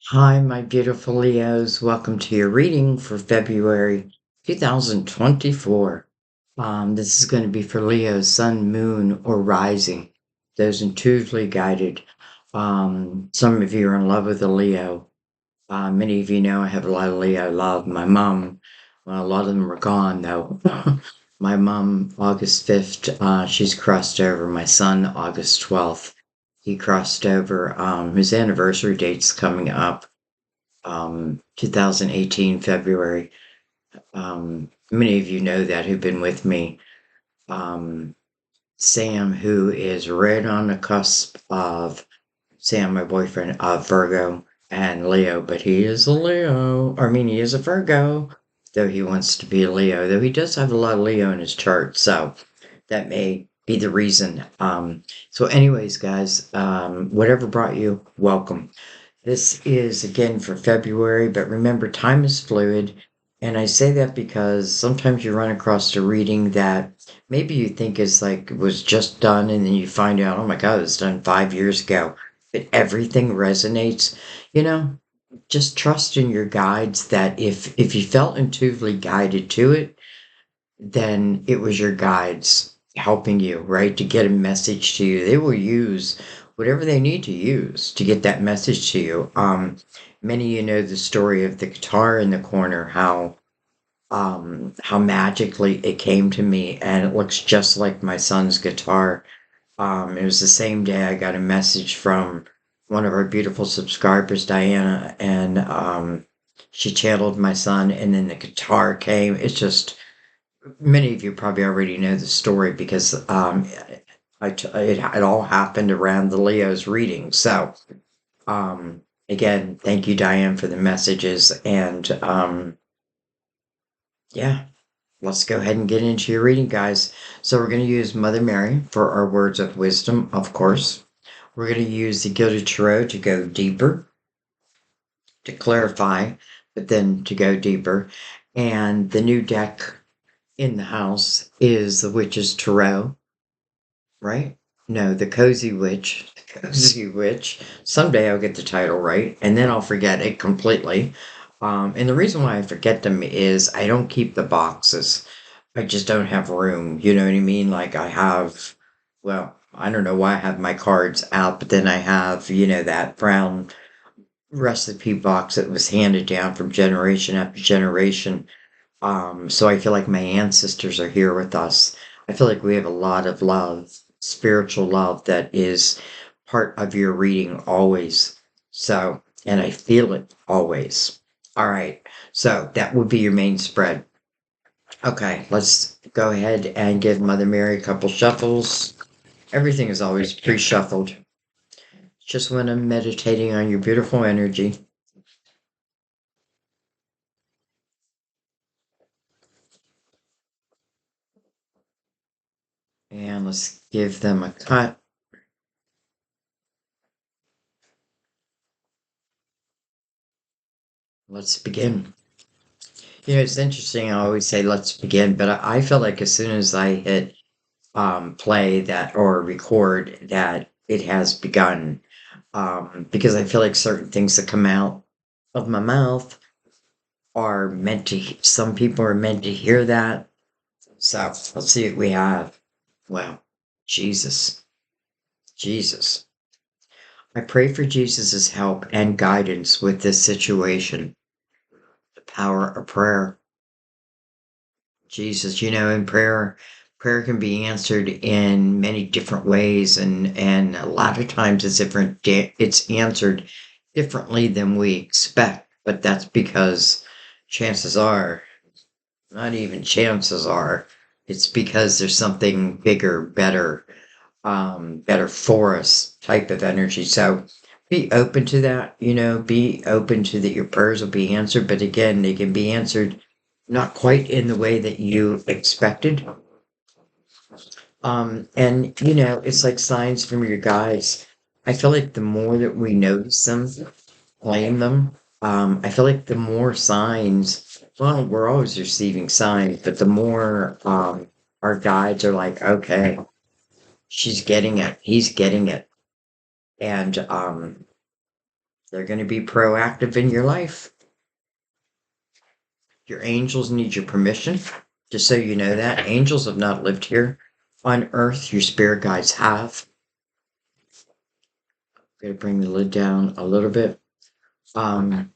Hi, my beautiful Leos. Welcome to your reading for February 2024. This is going to be for Leo, Sun, Moon, or Rising. Those intuitively guided. Some of you are in love with a Leo. Many of you know I have a lot of Leo love. My mom, well, a lot of them are gone though. My mom, August 5th, she's crossed over. My son, August 12th, he crossed over. His anniversary date's coming up 2018 February. Many of you know that who've been with me. Um, Sam, who is right on the cusp of Sam, my boyfriend, of Virgo and Leo, but he is a Leo. I mean, he is a Virgo, though he wants to be a Leo, though he does have a lot of Leo in his chart. So that may be the reason. So, anyways, guys, whatever brought you, welcome. This is again for February, but remember, time is fluid. And I say that because sometimes you run across a reading that maybe you think is like was just done, and then you find out, oh my God, it was done 5 years ago. But everything resonates. You know, just trust in your guides that if you felt intuitively guided to it, then it was your guides helping you, right? To get a message to you. They will use whatever they need to use to get that message to you. Many of you know the story of the guitar in the corner, how magically it came to me, and it looks just like my son's guitar. It was the same day I got a message from one of our beautiful subscribers, Diana, and she channeled my son, and then the guitar came. It's just many of you probably already know the story because it all happened around the Leo's reading. So, again, thank you, Diane, for the messages. And yeah, let's go ahead and get into your reading, guys. So, we're going to use Mother Mary for our words of wisdom, of course. We're going to use the Gilded Tarot to go deeper, to clarify, but then to go deeper. And the new deck in the house is the Witch's Tarot. Right? No, the Cozy Witch. The Cozy Witch. Someday I'll get the title right, and then I'll forget it completely. And the reason why I forget them is I don't keep the boxes. I just don't have room. You know what I mean? Like I have, well, I don't know why I have my cards out, but then I have, that brown recipe box that was handed down from generation after generation. So I feel like my ancestors are here with us. I feel like we have a lot of love, spiritual love that is part of your reading always. So, and I feel it always. All right. So that would be your main spread. Okay, let's go ahead and give Mother Mary a couple shuffles. Everything is always pre-shuffled. Just when I'm meditating on your beautiful energy. And let's give them a cut. Let's begin. It's interesting. I always say let's begin, but I feel like as soon as I hit play that or record that it has begun. Because I feel like certain things that come out of my mouth are meant to, some people are meant to hear that. So let's see what we have. Well, Jesus, Jesus. I pray for Jesus's help and guidance with this situation. The power of prayer. Jesus, in prayer can be answered in many different ways, and a lot of times it's answered differently than we expect, but that's because chances are, not even chances are, it's because there's something bigger, better for us type of energy. So be open to that, be open to that your prayers will be answered, but again, they can be answered not quite in the way that you expected. And it's like signs from your guides. I feel like the more that we notice them, claim them, I feel like the more signs, well, we're always receiving signs, but the more our guides are like, okay, she's getting it, he's getting it. And They're going to be proactive in your life. Your angels need your permission. Just so you know that. Angels have not lived here on earth. Your spirit guides have. I'm going to bring the lid down a little bit. Um,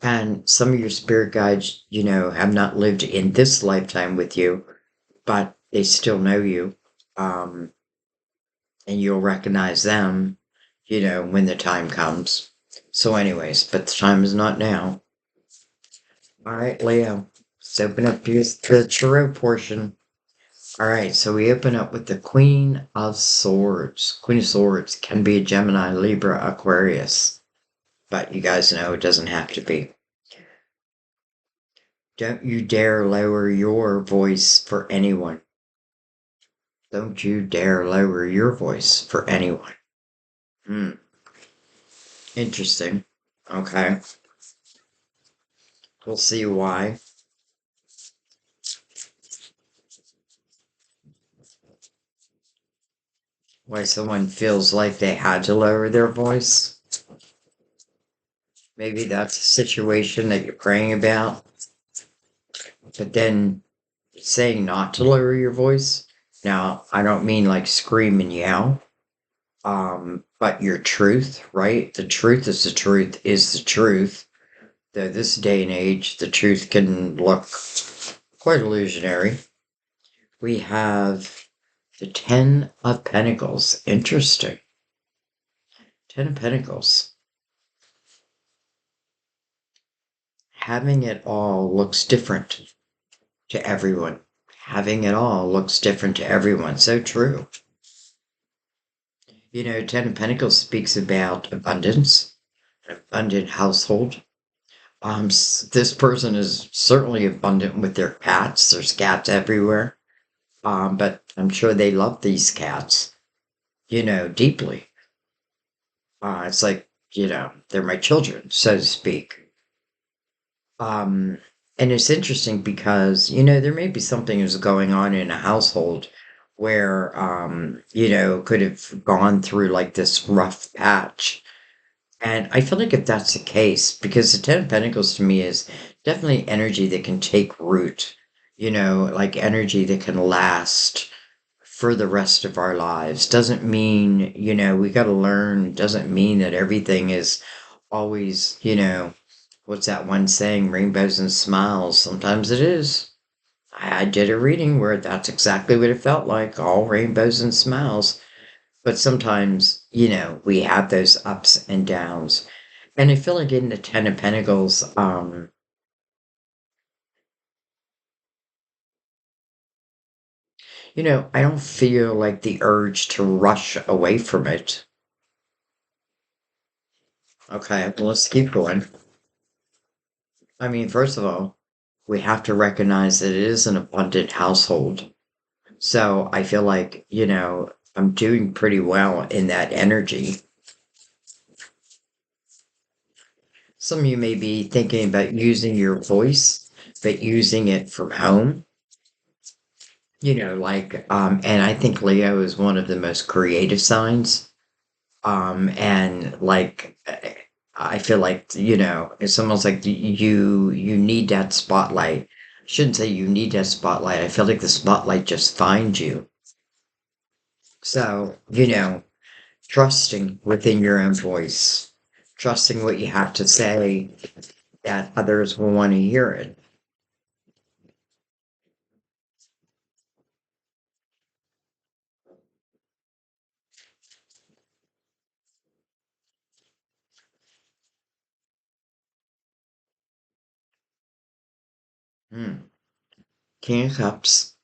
and some of your spirit guides, have not lived in this lifetime with you, but they still know you. Um, and you'll recognize them, when the time comes. So, anyways, but the time is not now. All right, Leo, let's open up the tarot portion. All right, so we open up with the Queen of Swords. Queen of Swords can be a Gemini, Libra, Aquarius, but you guys know it doesn't have to be. Don't you dare lower your voice for anyone. Don't you dare lower your voice for anyone. Hmm, interesting. Okay, we'll see why. Why someone feels like they had to lower their voice. Maybe that's a situation that you're praying about, but then saying not to lower your voice. Now, I don't mean like scream and yell, but your truth, right? The truth is the truth is the truth. Though this day and age, the truth can look quite illusionary. We have the Ten of Pentacles. Interesting. Ten of Pentacles. Having it all looks different to everyone. Having it all looks different to everyone. So true. Ten of Pentacles speaks about abundance, an abundant household. This person is certainly abundant with their cats. There's cats everywhere. But I'm sure they love these cats, deeply. It's like, they're my children, so to speak. Um, and it's interesting because, there may be something that's going on in a household where, could have gone through like this rough patch. And I feel like if that's the case, because the Ten of Pentacles to me is definitely energy that can take root, like energy that can last for the rest of our lives. Doesn't mean, we got to learn, doesn't mean that everything is always, what's that one saying, rainbows and smiles. Sometimes it is. I did a reading where that's exactly what it felt like, all rainbows and smiles. But sometimes, we have those ups and downs. And I feel like in the Ten of Pentacles, I don't feel like the urge to rush away from it. Okay, well, let's keep going. I mean, first of all, we have to recognize that it is an abundant household. So I feel like, I'm doing pretty well in that energy. Some of you may be thinking about using your voice, but using it from home. And I think Leo is one of the most creative signs. And like, I feel like, it's almost like you need that spotlight. I shouldn't say you need that spotlight. I feel like the spotlight just finds you. So, trusting within your own voice, trusting what you have to say that others will want to hear it. Hmm. King of Cups.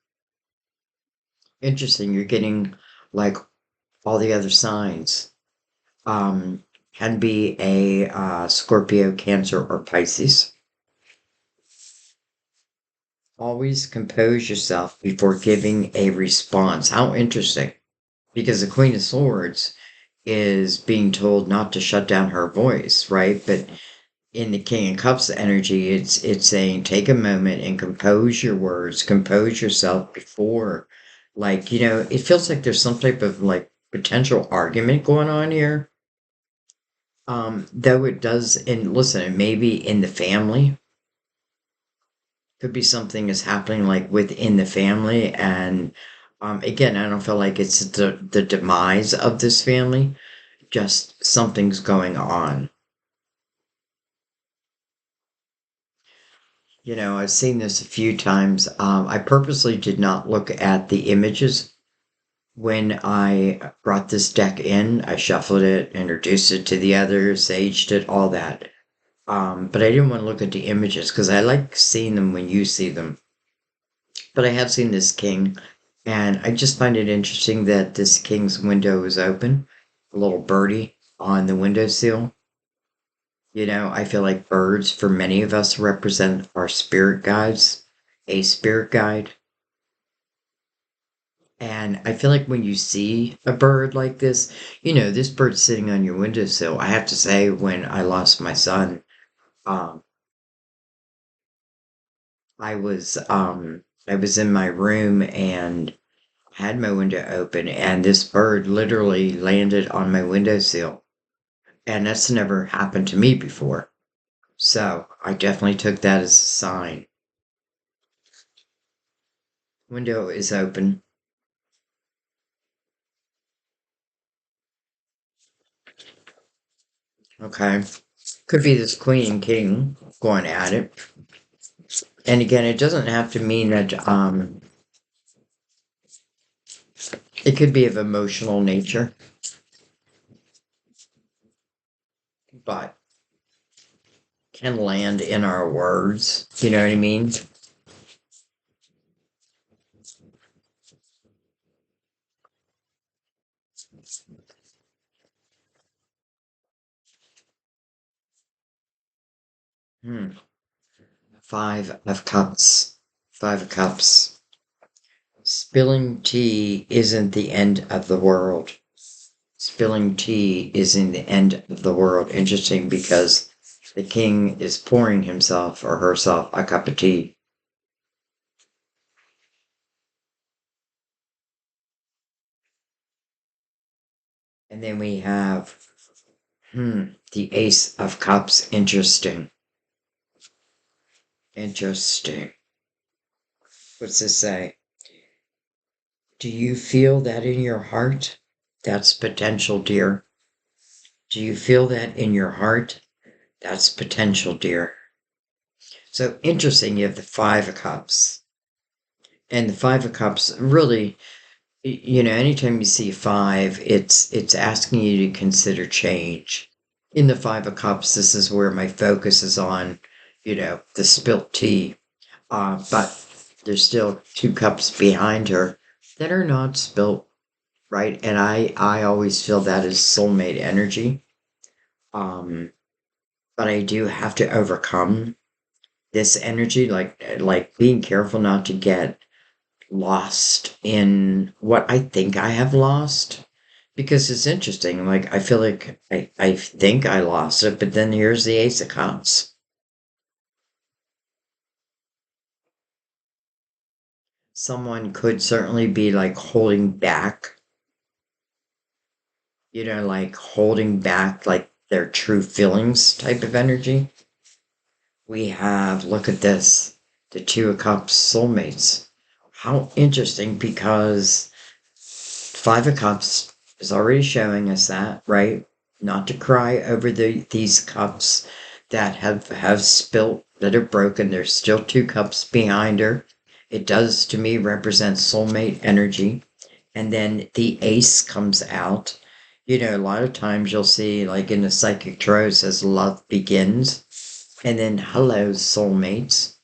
Interesting. You're getting like all the other signs. Um, can be a Scorpio, Cancer, or Pisces. Always compose yourself before giving a response. How interesting. Because the Queen of Swords is being told not to shut down her voice, right? But in the King of Cups energy, it's saying take a moment and compose your words, compose yourself before, like, it feels like there's some type of like potential argument going on here. Though it does, and listen, it may be in the family, could be something is happening like within the family, and again, I don't feel like it's the demise of this family, just something's going on. I've seen this a few times. I purposely did not look at the images when I brought this deck in. I shuffled it, introduced it to the others, saged it, all that. But I didn't want to look at the images because I like seeing them when you see them. But I have seen this king, and I just find it interesting that this king's window is open. A little birdie on the windowsill. I feel like birds, for many of us, represent our spirit guides, a spirit guide. And I feel like when you see a bird like this bird's sitting on your windowsill. I have to say, when I lost my son, um, I was in my room and had my window open, and this bird literally landed on my windowsill. And that's never happened to me before. So I definitely took that as a sign. Window is open. Okay. Could be this queen and king going at it. And again, it doesn't have to mean that it could be of emotional nature, but can land in our words. You know what I mean? 5 of cups. 5 of cups. Spilling tea isn't the end of the world. Spilling tea isn't the end of the world. Interesting because the king is pouring himself or herself a cup of tea. And then we have the Ace of Cups. Interesting. Interesting. What's this say? Do you feel that in your heart? That's potential, dear. Do you feel that in your heart? That's potential, dear. So interesting, you have the Five of Cups. And the Five of Cups really, anytime you see five, it's asking you to consider change. In the Five of Cups, this is where my focus is on, the spilt tea. But there's still 2 cups behind her that are not spilt, right? And I always feel that is soulmate energy. Um, but I do have to overcome this energy, like being careful not to get lost in what I think I have lost. Because it's interesting. Like I feel like I think I lost it, but then here's the Ace of Cups. Someone could certainly be like holding back, like holding back like their true feelings type of energy. We have, look at this, the Two of Cups soulmates. How interesting, because Five of Cups is already showing us that, right? Not to cry over these cups that have spilt, that are broken. There's still 2 cups behind her. It does to me represent soulmate energy. And then the ace comes out. A lot of times you'll see, like in the psychic tarot, it says love begins, and then hello, soulmates.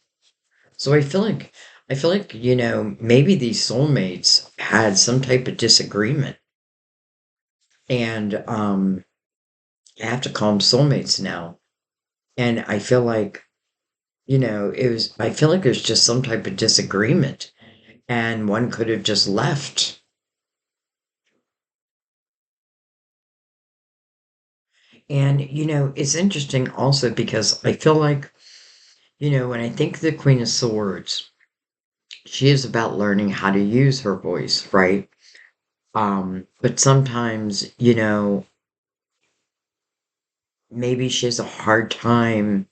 So I feel like, maybe these soulmates had some type of disagreement. And I have to call them soulmates now. And I feel like, I feel like there's just some type of disagreement. And one could have just left. And, it's interesting also because I feel like, when I think the Queen of Swords, she is about learning how to use her voice, right? But sometimes, maybe she has a hard time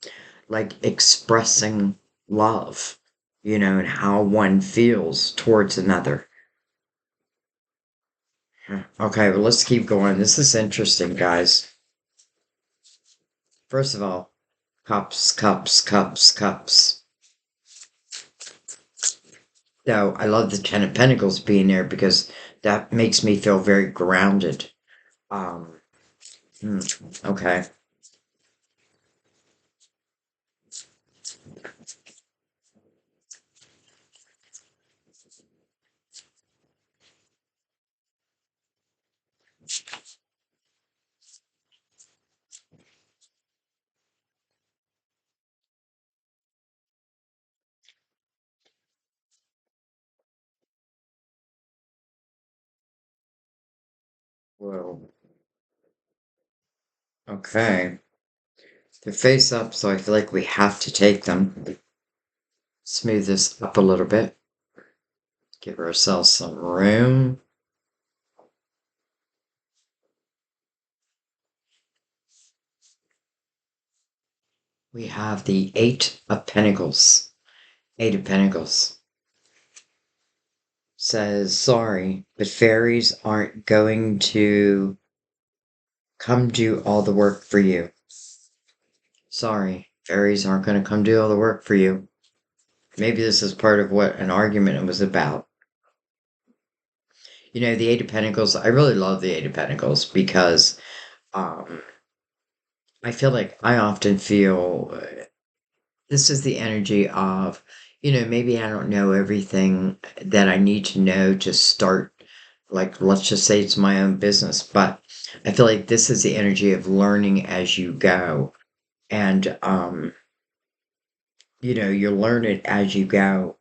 like expressing love, and how one feels towards another. Okay, well, let's keep going. This is interesting, guys. First of all, cups, cups, cups, cups. So I love the Ten of Pentacles being there because that makes me feel very grounded. Um, okay. Whoa. Okay. They're face up, so I feel like we have to take them. Smooth this up a little bit. Give ourselves some room. We have the Eight of Pentacles. Eight of Pentacles says, sorry, but fairies aren't going to come do all the work for you. Sorry, fairies aren't going to come do all the work for you. Maybe this is part of what an argument was about. The Eight of Pentacles, I really love the Eight of Pentacles because um, I feel like I often feel this is the energy of, maybe I don't know everything that I need to know to start, like, let's just say it's my own business, but I feel like this is the energy of learning as you go. And, you learn it as you go.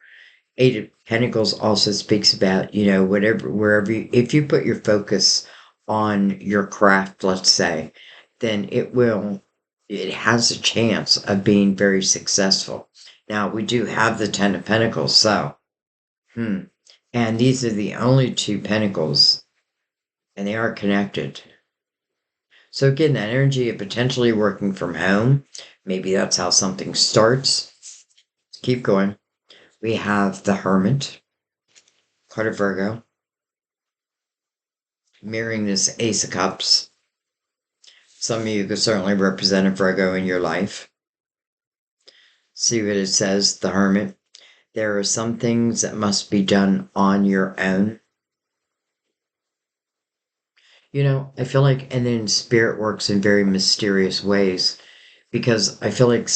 Eight of Pentacles also speaks about, whatever, wherever if you put your focus on your craft, let's say, then it has a chance of being very successful. Now, we do have the Ten of Pentacles, so, and these are the only two Pentacles, and they are connected. So again, that energy of potentially working from home, maybe that's how something starts. Keep going. We have the Hermit, card of Virgo, mirroring this Ace of Cups. Some of you could certainly represent a Virgo in your life. See what it says, the Hermit. There are some things that must be done on your own. I feel like, and then spirit works in very mysterious ways because I feel like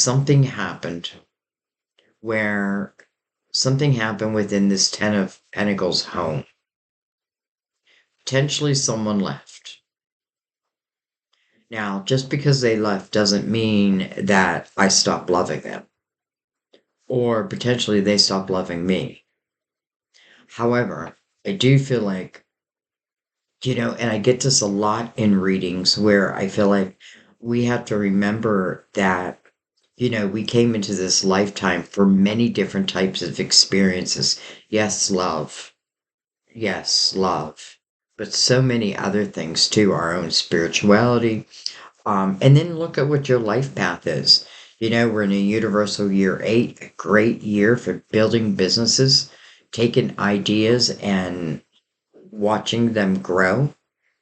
where something happened within this Ten of Pentacles home. Potentially someone left. Now, just because they left doesn't mean that I stopped loving them, or potentially they stopped loving me. However, I do feel like, and I get this a lot in readings where I feel like we have to remember that, we came into this lifetime for many different types of experiences. Yes, love. Yes, love. But so many other things too, our own spirituality. And then look at what your life path is. We're in a universal year 8, a great year for building businesses, taking ideas and watching them grow.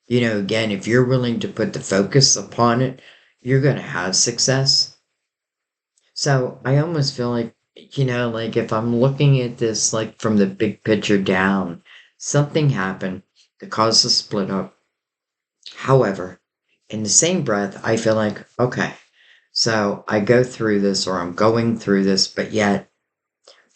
Again, if you're willing to put the focus upon it, you're going to have success. So I almost feel like, like if I'm looking at this like from the big picture down, something happened that caused a split up. However, in the same breath, I feel like, okay, so I go through this or I'm going through this, but yet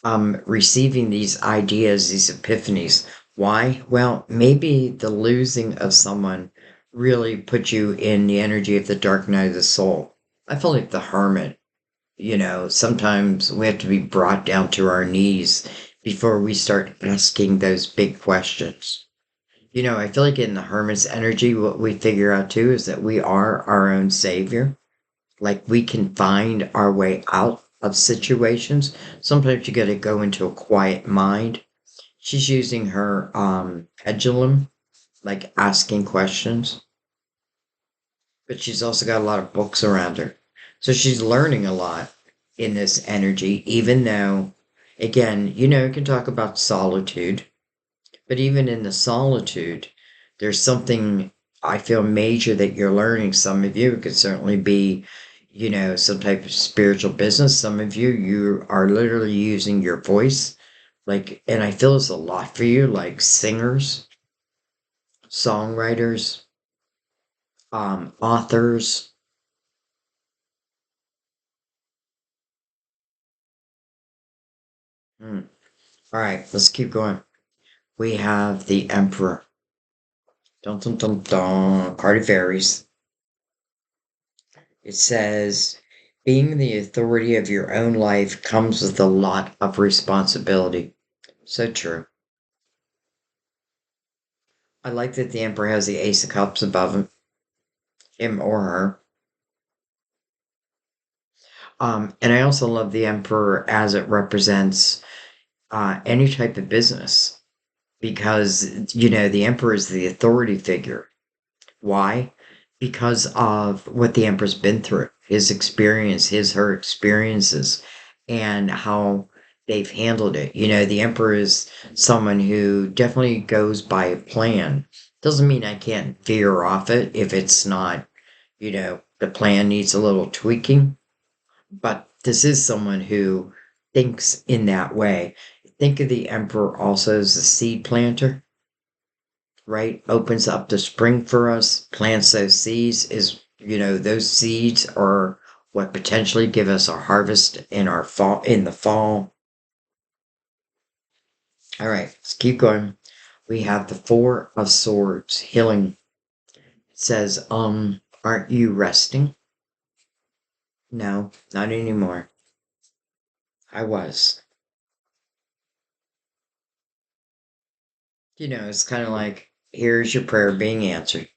I'm receiving these ideas, these epiphanies. Why? Well, maybe the losing of someone really put you in the energy of the dark night of the soul. I feel like the hermit, sometimes we have to be brought down to our knees before we start asking those big questions. I feel like in the hermit's energy, what we figure out too is that we are our own savior. Like we can find our way out of situations. Sometimes you got to go into a quiet mind. She's using her pendulum, like asking questions. but she's also got a lot of books around her. So she's learning a lot in this energy, even though, again, you can talk about solitude, but even in the solitude, there's something I feel major that you're learning. Some of you, it could certainly be, some type of spiritual business. Some of you, you are literally using your voice. Like, and I feel it's a lot for you, like singers, songwriters, authors. Hmm. All right, let's keep going. We have the Emperor. Dun dun dun dun. Card of Aries. It says, being the authority of your own life comes with a lot of responsibility. So true. I like that the Emperor has the Ace of Cups above him or her. And I also love the Emperor as it represents any type of business because, the Emperor is the authority figure. Why? Because of what the emperor's been through, his experience, her experiences, and how they've handled it. The emperor is someone who definitely goes by a plan. Doesn't mean I can't veer off it if it's not, the plan needs a little tweaking. But this is someone who thinks in that way. Think of the emperor also as a seed planter, right? Opens up the spring for us, plants those seeds is, those seeds are what potentially give us our harvest in the fall. All right, let's keep going. We have the Four of Swords, healing. It says, aren't you resting? No, not anymore. I was. It's kind of like, here's your prayer being answered.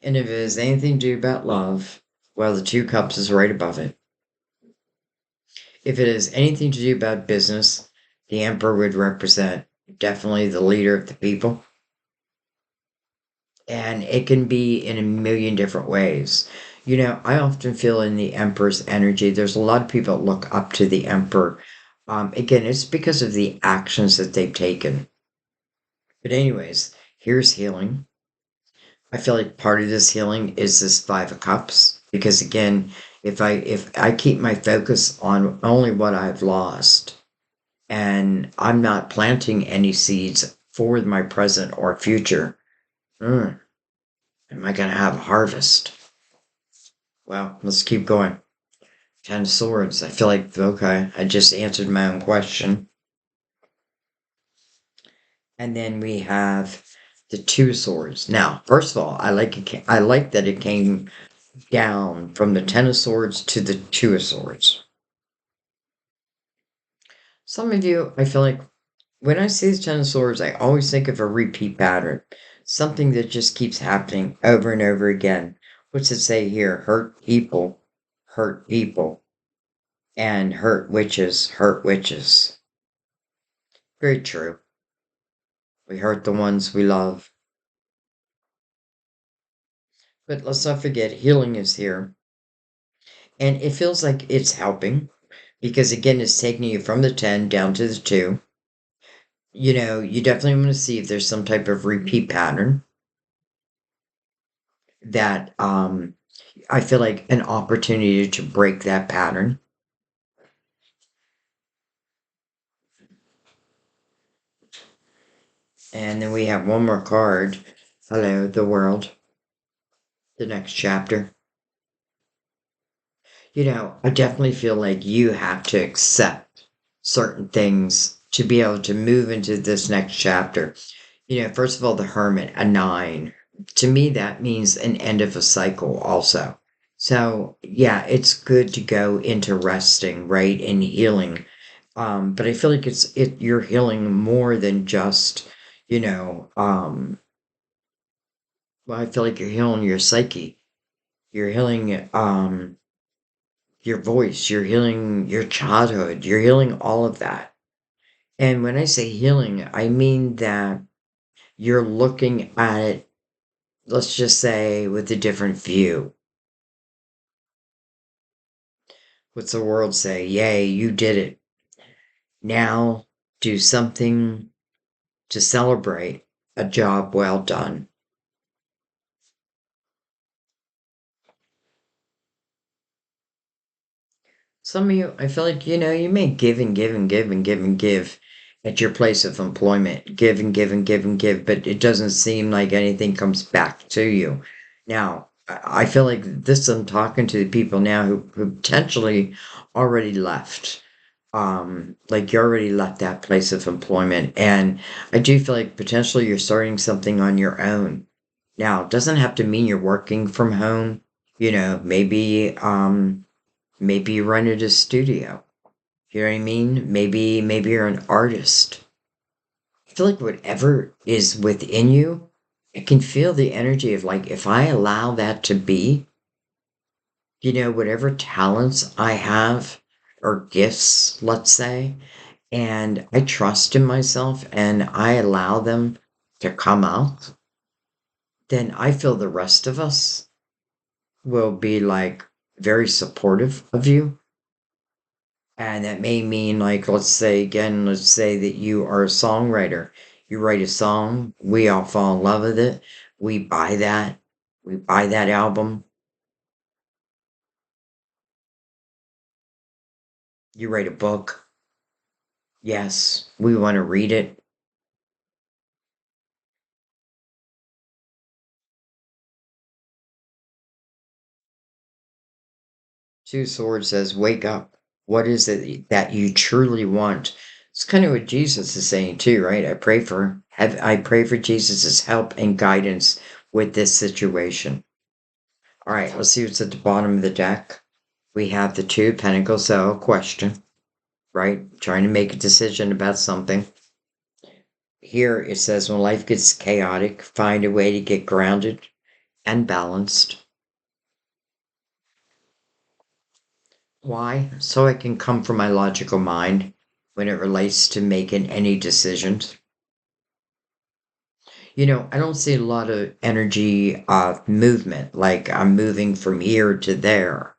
And if it has anything to do about love, well, the Two Cups is right above it. If it has anything to do about business, the emperor would represent definitely the leader of the people. And it can be in a million different ways. I often feel in the emperor's energy, there's a lot of people that look up to the emperor. Again, it's because of the actions that they've taken. But, anyways, here's healing. I feel like part of this healing is this Five of Cups. Because again, if I keep my focus on only what I've lost, and I'm not planting any seeds for my present or future. Mm, am I going to have a harvest? Well, let's keep going. Ten of Swords. I feel like, okay, I just answered my own question. And then we have the Two of Swords. Now, first of all, I like that it came down from the Ten of Swords to the Two of Swords. Some of you, I feel like when I see the Ten of Swords, I always think of a repeat pattern, something that just keeps happening over and over again. What's it say here? Hurt people, and hurt witches. Very true. We hurt the ones we love. But let's not forget, healing is here. And it feels like it's helping because, again, it's taking you from the 10 down to the 2. You definitely want to see if there's some type of repeat pattern that I feel like an opportunity to break that pattern. And then we have one more card. Hello, the world. The next chapter. I definitely feel like you have to accept certain things to be able to move into this next chapter. First of all, the Hermit, a 9. To me, that means an end of a cycle, also. So, yeah, it's good to go into resting, right, and healing. But I feel like you're healing more than just, you know, um, well, I feel like you're healing your psyche. You're healing your voice, you're healing your childhood, you're healing all of that. And when I say healing, I mean that you're looking at it let's just say with a different view. What's the world say? Yay, you did it. Now do something to celebrate a job well done. Some of you, I feel like, you may give and give and give and give and give at your place of employment. Give and give and give and give, but it doesn't seem like anything comes back to you. Now, I feel like this, I'm talking to the people now who potentially already left. Like you already left that place of employment. And I do feel like potentially you're starting something on your own. Now, it doesn't have to mean you're working from home. Maybe you rented a studio. You know what I mean? Maybe you're an artist. I feel like whatever is within you, I can feel the energy of like if I allow that to be, whatever talents I have or gifts, let's say, and I trust in myself and I allow them to come out, then I feel the rest of us will be like very supportive of you. And that may mean, like, let's say that you are a songwriter. You write a song, we all fall in love with it. We buy that album. You write a book. Yes, we want to read it. Two Swords says, wake up. What is it that you truly want? It's kind of what Jesus is saying too, right? I pray for Jesus's help and guidance with this situation. All right, let's see what's at the bottom of the deck. We have the Two of Pentacles, so a question, right? Trying to make a decision about something. Here it says, when life gets chaotic, find a way to get grounded and balanced. Why? So I can come from my logical mind when it relates to making any decisions. I don't see a lot of energy of movement, like I'm moving from here to there.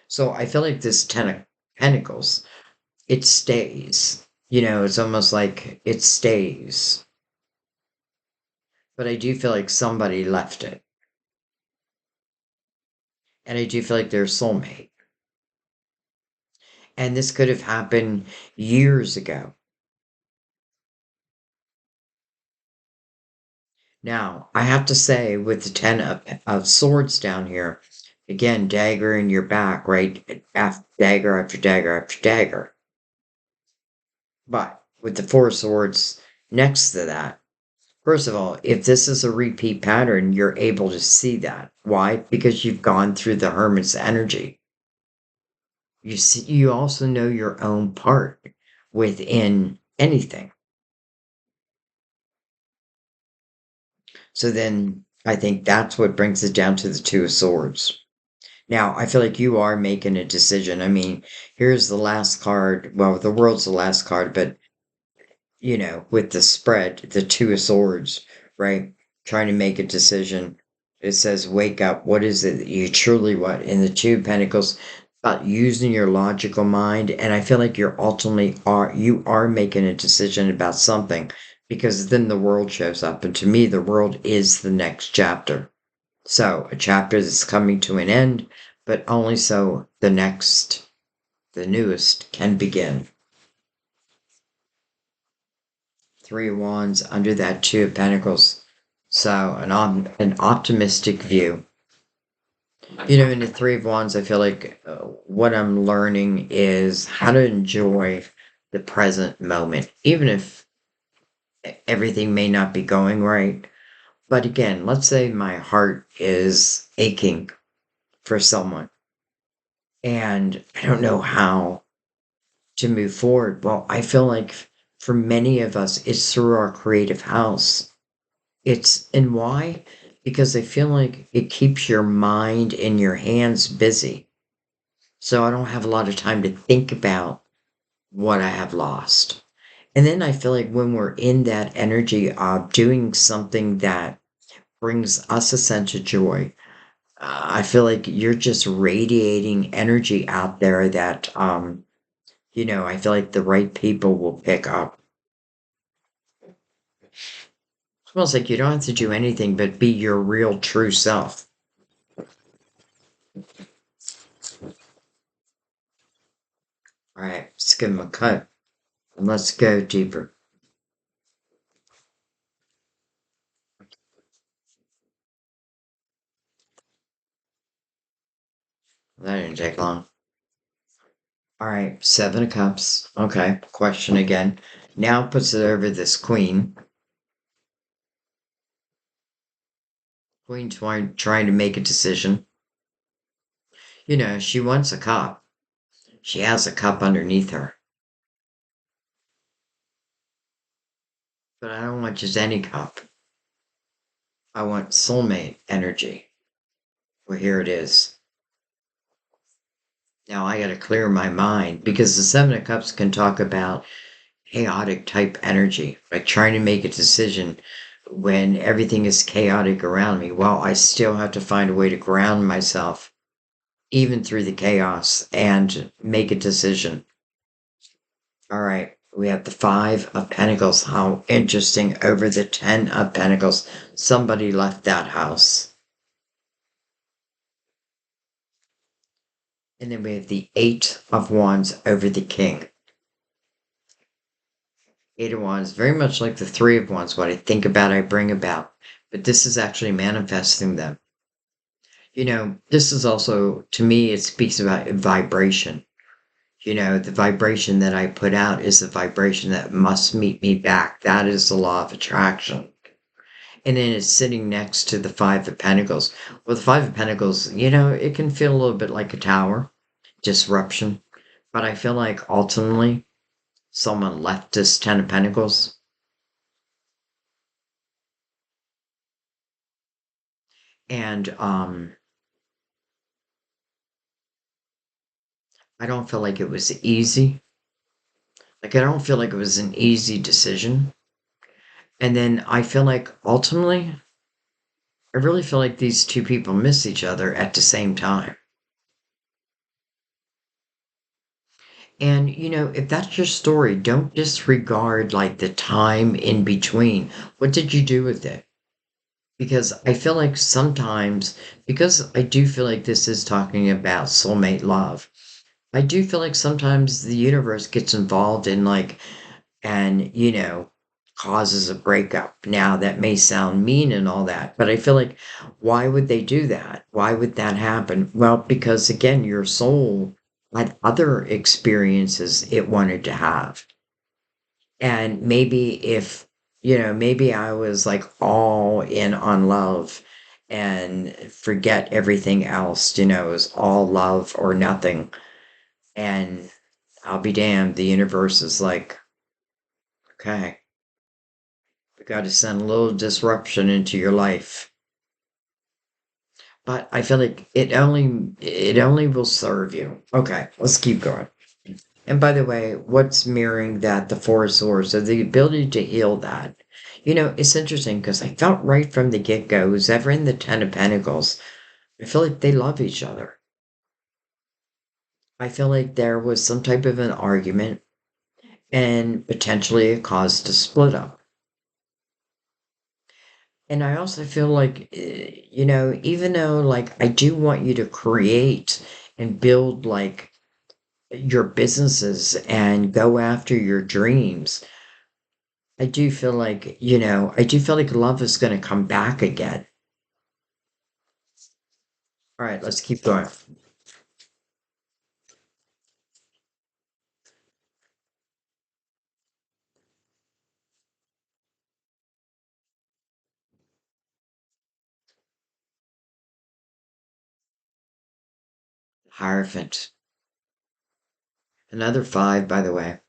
So I feel like this Ten of Pentacles, it stays. It's almost like it stays. But I do feel like somebody left it. And I do feel like they're a soulmate. And this could have happened years ago. Now, I have to say, with the Ten of Swords down here, again, dagger in your back, right? Dagger after dagger after dagger. But with the Four of Swords next to that, first of all, if this is a repeat pattern, you're able to see that. Why? Because you've gone through the Hermit's energy. You also know your own part within anything. So then I think that's what brings it down to the Two of Swords. Now, I feel like you are making a decision. I mean, here's the last card. Well, the world's the last card, but with the spread, the Two of Swords, right? Trying to make a decision. It says, wake up. What is it that you truly want? In the Two of Pentacles, about using your logical mind. And I feel like you are making a decision about something because then the world shows up. And to me, the world is the next chapter. So a chapter that's coming to an end, but only so the newest can begin. Three of Wands under that Two of Pentacles. So an optimistic view. In the Three of Wands, I feel like what I'm learning is how to enjoy the present moment, even if everything may not be going right. But again, let's say my heart is aching for someone and I don't know how to move forward. Well, I feel like for many of us, it's through our creative house. And why? Because I feel like it keeps your mind and your hands busy. So I don't have a lot of time to think about what I have lost. And then I feel like when we're in that energy of doing something that brings us a sense of joy, I feel like you're just radiating energy out there that, I feel like the right people will pick up. It's almost like you don't have to do anything but be your real true self. All right, let's give them a cut and let's go deeper. That didn't take long. All right, Seven of Cups. Okay, question again. Now puts it over this Queen. Queen trying to make a decision. She wants a cup. She has a cup underneath her. But I don't want just any cup. I want soulmate energy. Well, here it is. Now I got to clear my mind because the Seven of Cups can talk about chaotic type energy, like trying to make a decision when everything is chaotic around me. Well, I still have to find a way to ground myself, even through the chaos, and make a decision. All right, we have the Five of Pentacles. How interesting. Over the Ten of Pentacles. Somebody left that house. And then we have the Eight of Wands over the King. Eight of Wands, very much like the Three of Wands. What I think about, I bring about. But this is actually manifesting them. This is also, to me, it speaks about vibration. The vibration that I put out is the vibration that must meet me back. That is the law of attraction. And then it's sitting next to the Five of Pentacles. Well, the Five of Pentacles, it can feel a little bit like a tower, disruption. But I feel like ultimately someone left this Ten of Pentacles. And I don't feel like it was easy. Like, I don't feel like it was an easy decision. And then I feel like ultimately, I really feel like these two people miss each other at the same time. And, if that's your story, don't disregard like the time in between. What did you do with it? Because I feel like sometimes, because I do feel like this is talking about soulmate love, I do feel like sometimes the universe gets involved in like, and, causes a breakup. Now, that may sound mean and all that, but I feel like, why would they do that? Why would that happen? Well, because again, your soul had other experiences it wanted to have. And maybe if, maybe I was like all in on love and forget everything else, it was all love or nothing. And I'll be damned, the universe is like, okay, we got to send a little disruption into your life. But I feel like it only will serve you. Okay, let's keep going. And by the way, what's mirroring that? The Four of Swords, so the ability to heal that. It's interesting because I felt right from the get-go, who's ever in the Ten of Pentacles, I feel like they love each other. I feel like there was some type of an argument and potentially it caused a split up. And I also feel like, even though like I do want you to create and build like your businesses and go after your dreams, I do feel like love is going to come back again. All right, let's keep going. Hierophant. Another five, by the way,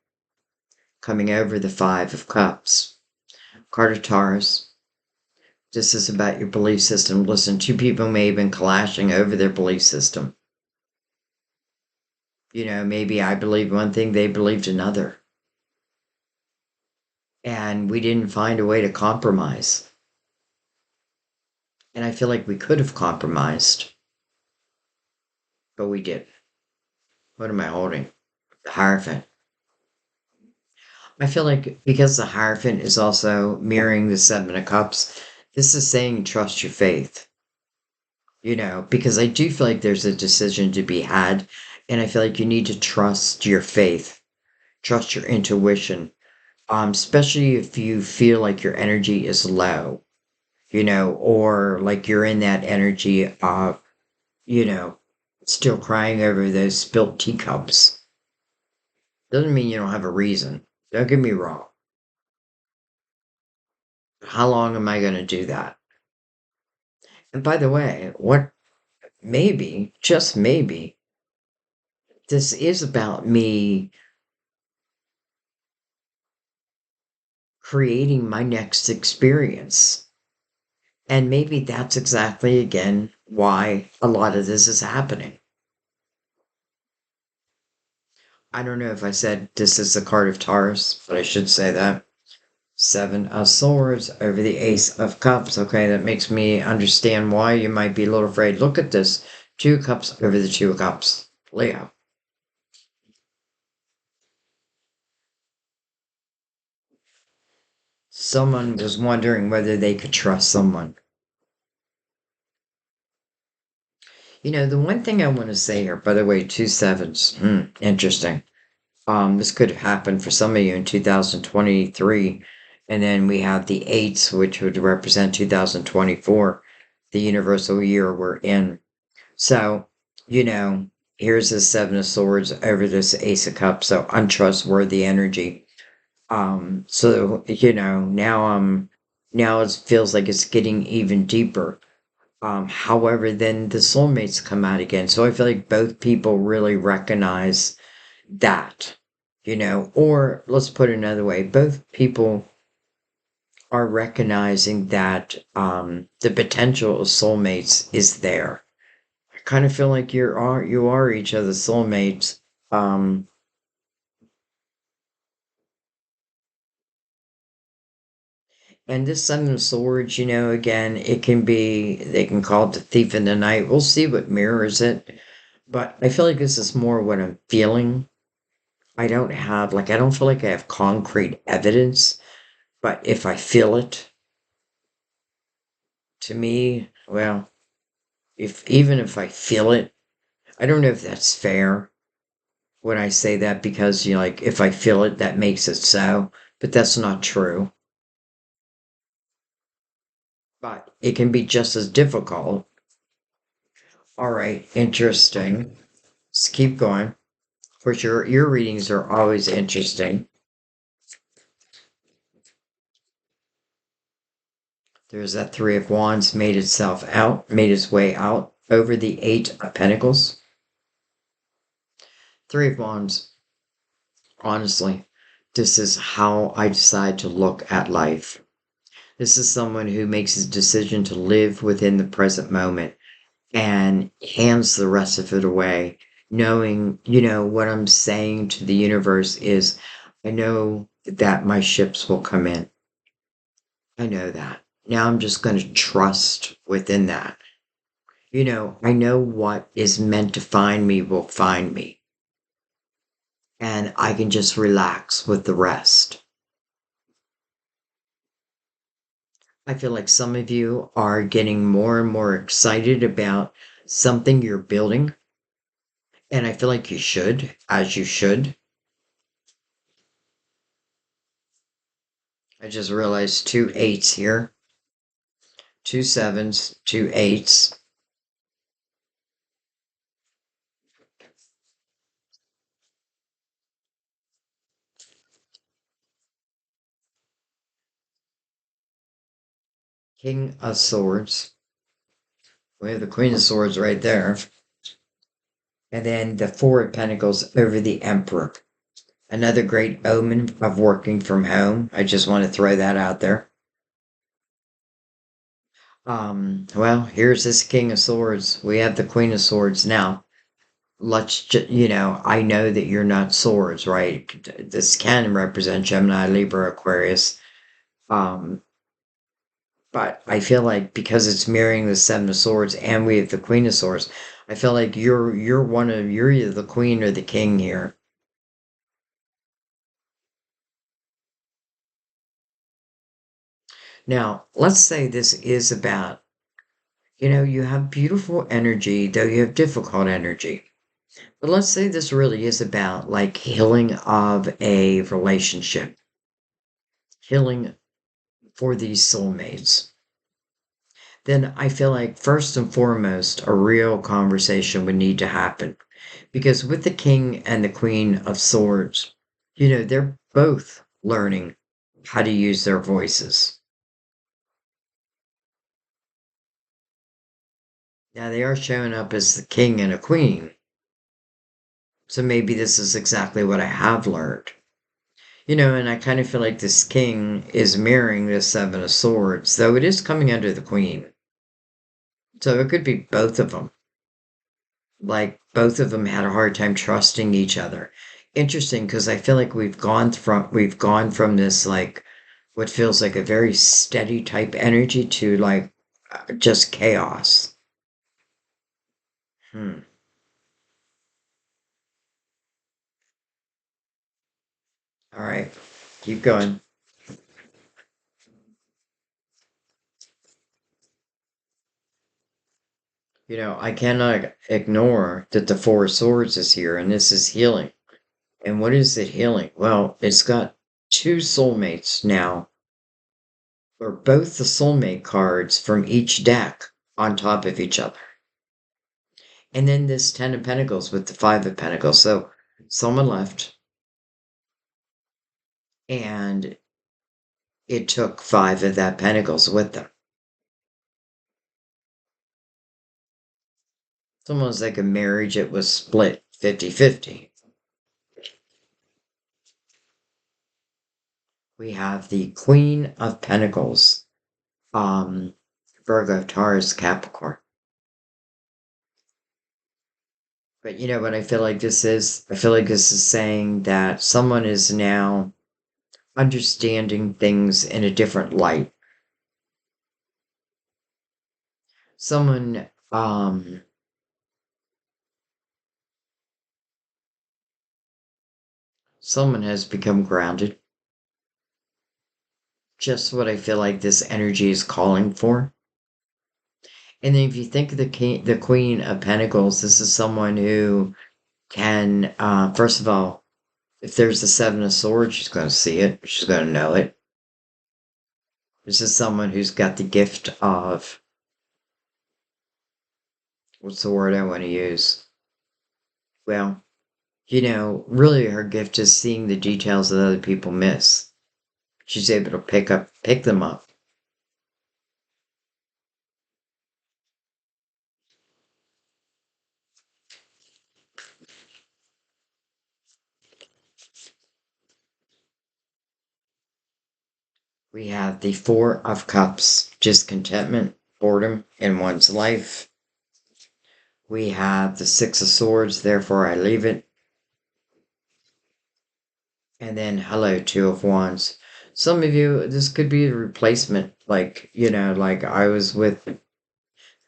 coming over the Five of Cups. Card of Taurus. This is about your belief system. Listen, two people may have been clashing over their belief system. Maybe I believed one thing, they believed another. and we didn't find a way to compromise. And I feel like we could have compromised, but we did. What am I holding? The Hierophant. I feel like because the Hierophant is also mirroring the Seven of Cups, this is saying trust your faith, because I do feel like there's a decision to be had. And I feel like you need to trust your faith, trust your intuition, especially if you feel like your energy is low, or like you're in that energy of, you know, still crying over those spilt teacups. Doesn't mean you don't have a reason. Don't get me wrong. How long am I going to do that? And by the way, what maybe, just maybe, this is about me creating my next experience. And maybe that's exactly, again, why a lot of this is happening. I don't know if I said this is the card of Taurus, but I should say that. Seven of Swords over the Ace of Cups. Okay, that makes me understand why you might be a little afraid. Look at this. Two of Cups over the Two of Cups. Leo. Someone was wondering whether they could trust someone. The one thing I want to say here, by the way, two sevens. Interesting. This could have happened for some of you in 2023. And then we have the eights, which would represent 2024, the universal year we're in. So, you know, here's the Seven of Swords over this Ace of Cups, so untrustworthy energy. So now it feels like it's getting even deeper. However, then the soulmates come out again. So I feel like both people really recognize that, or let's put it another way, both people are recognizing that the potential of soulmates is there. I kind of feel like you are each other's soulmates. Um, and this Seven of Swords, again, they can call it the thief in the night. We'll see what mirrors it. But I feel like this is more what I'm feeling. I don't feel like I have concrete evidence, but if I feel it, to me, well, even if I feel it, I don't know if that's fair when I say that because, like, if I feel it, that makes it so, but that's not true. But it can be just as difficult. All right, interesting. Let's keep going. Of course, your readings are always interesting. There's that Three of Wands made its way out over the Eight of Pentacles. Three of Wands, honestly, this is how I decide to look at life. This is someone who makes a decision to live within the present moment and hands the rest of it away, knowing, what I'm saying to the universe is, I know that my ships will come in. I know that. Now I'm just going to trust within that. I know what is meant to find me will find me, and I can just relax with the rest. I feel like some of you are getting more and more excited about something you're building, and I feel like you should, as you should. I just realized two eights here, two sevens, two eights. King of Swords. We have the Queen of Swords right there. And then the Four of Pentacles over the Emperor. Another great omen of working from home. I just want to throw that out there. Well, here's this King of Swords. We have the Queen of Swords now. I know that you're not swords, right? This can represent Gemini, Libra, Aquarius. Um, but I feel like because it's mirroring the Seven of Swords and we have the Queen of Swords, I feel like you're either the Queen or the King here. Now, let's say this is about, you have beautiful energy, though you have difficult energy. But let's say this really is about like healing of a relationship, healing for these soulmates. Then I feel like first and foremost, a real conversation would need to happen. Because with the King and the Queen of Swords, they're both learning how to use their voices. Now they are showing up as the King and a Queen. So maybe this is exactly what I have learned. And I kind of feel like this King is mirroring the Seven of Swords, though it is coming under the Queen. So it could be both of them. Like both of them had a hard time trusting each other. Interesting because I feel like we've gone from this like what feels like a very steady type energy to like just chaos. Hmm. All right. Keep going. I cannot ignore that the Four of Swords is here and this is healing. And what is it healing? Well, it's got two soulmates now, or both the soulmate cards from each deck on top of each other. And then this Ten of Pentacles with the Five of Pentacles. So someone left and it took five of that Pentacles with them. It's almost like a marriage, it was split 50-50. We have the Queen of Pentacles, um, Virgo, Taurus, Capricorn. But you know what I feel like this is? I feel like this is saying that someone is now understanding things in a different light. Someone, someone has become grounded. Just what I feel like this energy is calling for. And then if you think of the Queen of Pentacles, this is someone who can, first of all, if there's the Seven of Swords, she's going to see it. She's going to know it. This is someone who's got the gift of, what's the word I want to use? Well, really her gift is seeing the details that other people miss. She's able to pick them up. We have the Four of Cups, discontentment, boredom in one's life. We have the Six of Swords, therefore I leave it. And then, hello, Two of Wands. Some of you, this could be a replacement. Like I was with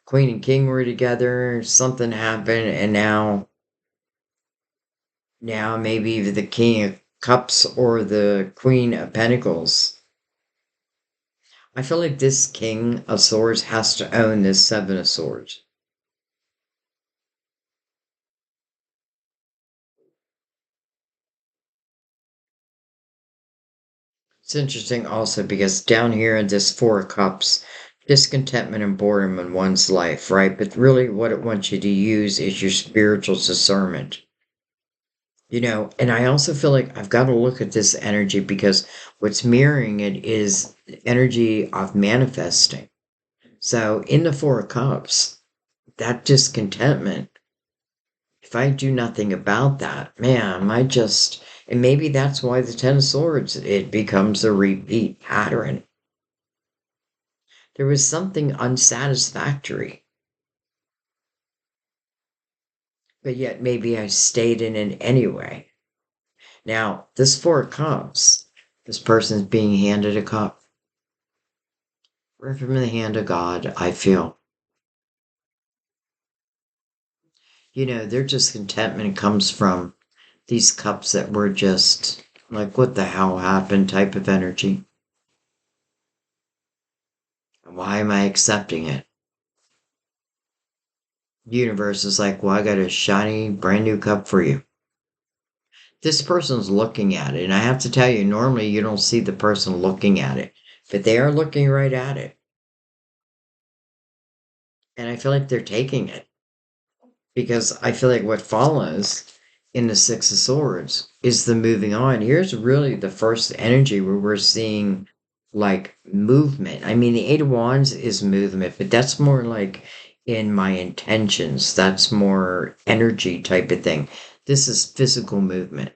Queen and King were together, something happened, and now maybe the King of Cups or the Queen of Pentacles. I feel like this King of Swords has to own this Seven of Swords. It's interesting also because down here in this Four of Cups, discontentment and boredom in one's life, right? But really what it wants you to use is your spiritual discernment. And I also feel like I've got to look at this energy because what's mirroring it is energy of manifesting. So in the Four of Cups, that discontentment, if I do nothing about that, man, and maybe that's why the Ten of Swords, it becomes a repeat pattern. There was something unsatisfactory. but yet maybe I stayed in it anyway. Now, this Four of Cups, this person's being handed a cup. Right from the hand of God, I feel. Their discontentment comes from these cups that were just like, what the hell happened type of energy. Why am I accepting it? Universe is like, well, I got a shiny, brand new cup for you. This person's looking at it, and I have to tell you, normally you don't see the person looking at it, but they are looking right at it. And I feel like they're taking it because I feel like what follows in the Six of Swords is the moving on. Here's really the first energy where we're seeing like movement. I mean, the Eight of Wands is movement, but that's more like in my intentions. That's more energy type of thing. This is physical movement.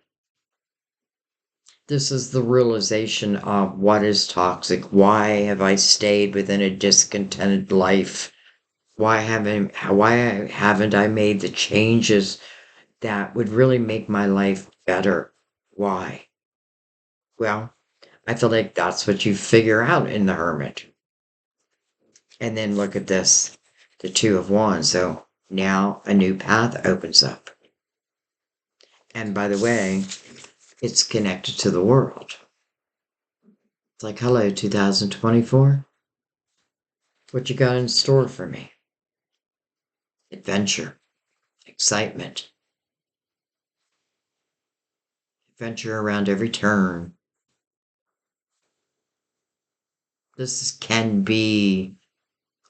This is the realization of what is toxic. Why have I stayed within a discontented life? Why haven't I made the changes that would really make my life better? Why? Well, I feel like that's what you figure out in the Hermit. And then look at this, the Two of Wands. So now a new path opens up. And by the way, it's connected to the world. It's like, hello, 2024. What you got in store for me? Adventure, excitement, adventure around every turn. This can be,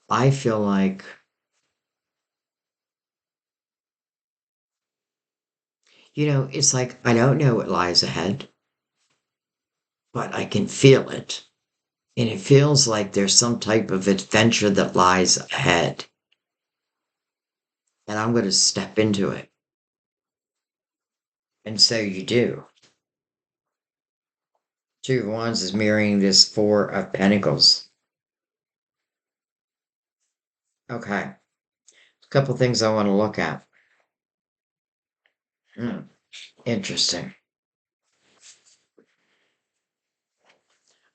I feel like, it's like I don't know what lies ahead, but I can feel it. And it feels like there's some type of adventure that lies ahead. And I'm going to step into it. And so you do. Two of Wands is mirroring this Four of Pentacles. Okay. A couple things I want to look at. Interesting.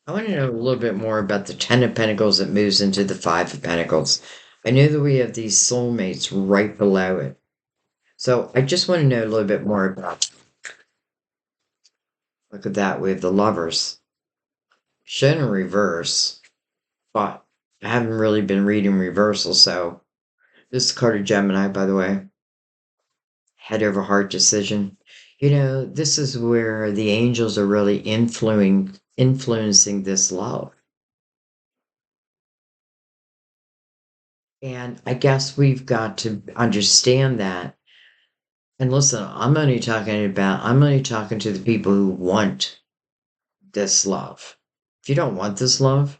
I want to know a little bit more about the Ten of Pentacles that moves into the Five of Pentacles. I know that we have these soulmates right below it. So I just want to know a little bit more about. Look at that, we have the Lovers. Shown in reverse, but I haven't really been reading reversal, so this is card of Gemini, by the way. Head over heart decision. This is where the angels are really influencing this love. And I guess we've got to understand that. And listen, I'm only talking to the people who want this love. If you don't want this love,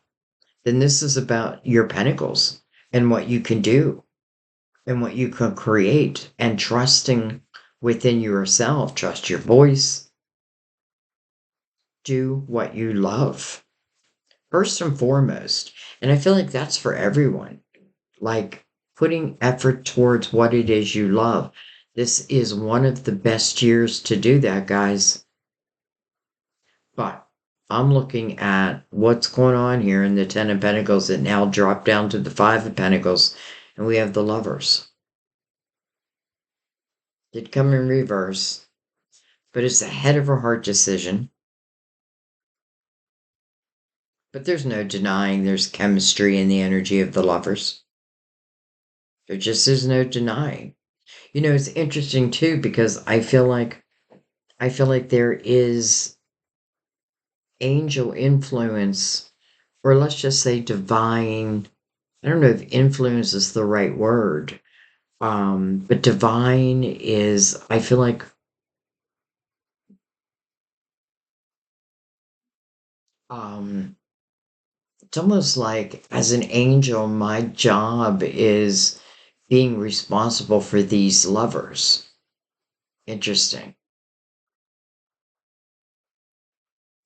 then this is about your pentacles and what you can do and what you can create and trusting within yourself. Trust your voice. Do what you love. First and foremost. And I feel like that's for everyone. Like putting effort towards what it is you love. This is one of the best years to do that, guys. But I'm looking at what's going on here in the Ten of Pentacles that now drop down to the Five of Pentacles. And we have the Lovers. Did come in reverse. But it's a head over heart decision. But there's no denying there's chemistry in the energy of the Lovers. There just is no denying. It's interesting too because I feel like there is angel influence, or let's just say divine. I don't know if influence is the right word. But divine is, I feel like, it's almost like as an angel, my job is being responsible for these lovers. Interesting.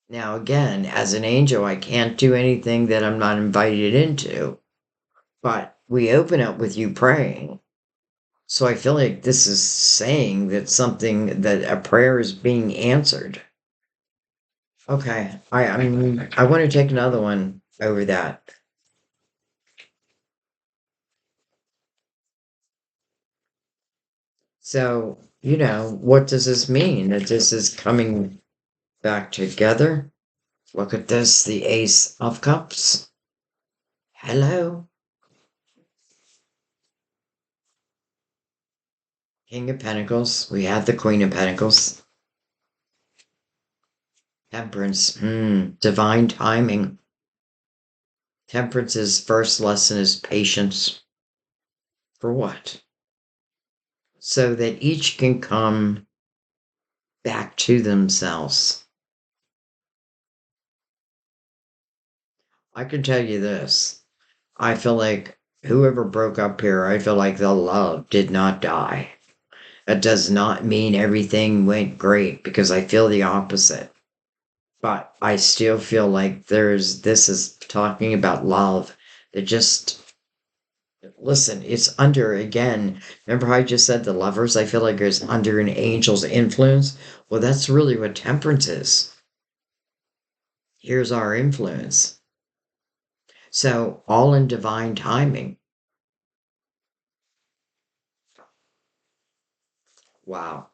Now, again, as an angel, I can't do anything that I'm not invited into, but we open up with you praying. So I feel like this is saying that something that a prayer is being answered. Okay. I want to take another one over that. So, what does this mean? That this is coming back together? Look at this, the Ace of Cups. Hello. King of Pentacles. We have the Queen of Pentacles. Temperance. Divine timing. Temperance's first lesson is patience. For what? So that each can come back to themselves. I can tell you this. I feel like whoever broke up here, I feel like the love did not die. That does not mean everything went great because I feel the opposite. But I still feel like this is talking about love. It just, listen, it's under, again, remember how I just said the lovers? I feel like it's under an angel's influence. Well, that's really what temperance is. Here's our influence. So, all in divine timing. Wow.